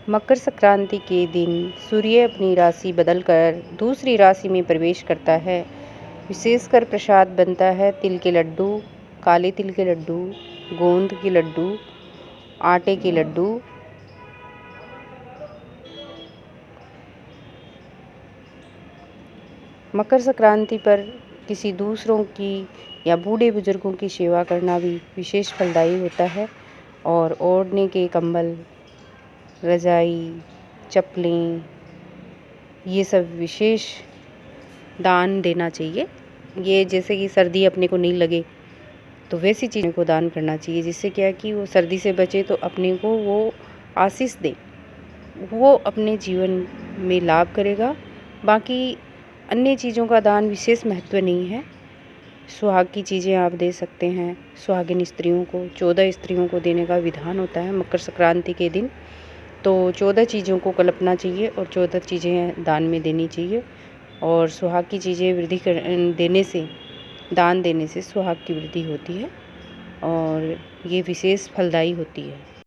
मकर संक्रांति के दिन सूर्य अपनी राशि बदलकर दूसरी राशि में प्रवेश करता है। विशेषकर प्रसाद बनता है तिल के लड्डू, काले तिल के लड्डू, गोंद के लड्डू, आटे के लड्डू। मकर संक्रांति पर किसी दूसरों की या बूढ़े बुजुर्गों की सेवा करना भी विशेष फलदायी होता है। और ओढ़ने के कंबल, रजाई, चप्पलें, ये सब विशेष दान देना चाहिए। ये जैसे कि सर्दी अपने को नहीं लगे तो वैसी चीज़ों को दान करना चाहिए, जिससे क्या है कि वो सर्दी से बचे तो अपने को वो आशीष दे, वो अपने जीवन में लाभ करेगा। बाकी अन्य चीज़ों का दान विशेष महत्व नहीं है। सुहाग की चीज़ें आप दे सकते हैं। सुहागिन स्त्रियों को 14 स्त्रियों को देने का विधान होता है मकर संक्रांति के दिन। तो 14 चीज़ों को कल्पना चाहिए और 14 चीज़ें दान में देनी चाहिए। और सुहाग की चीज़ें दान देने से सुहाग की वृद्धि होती है और ये विशेष फलदायी होती है।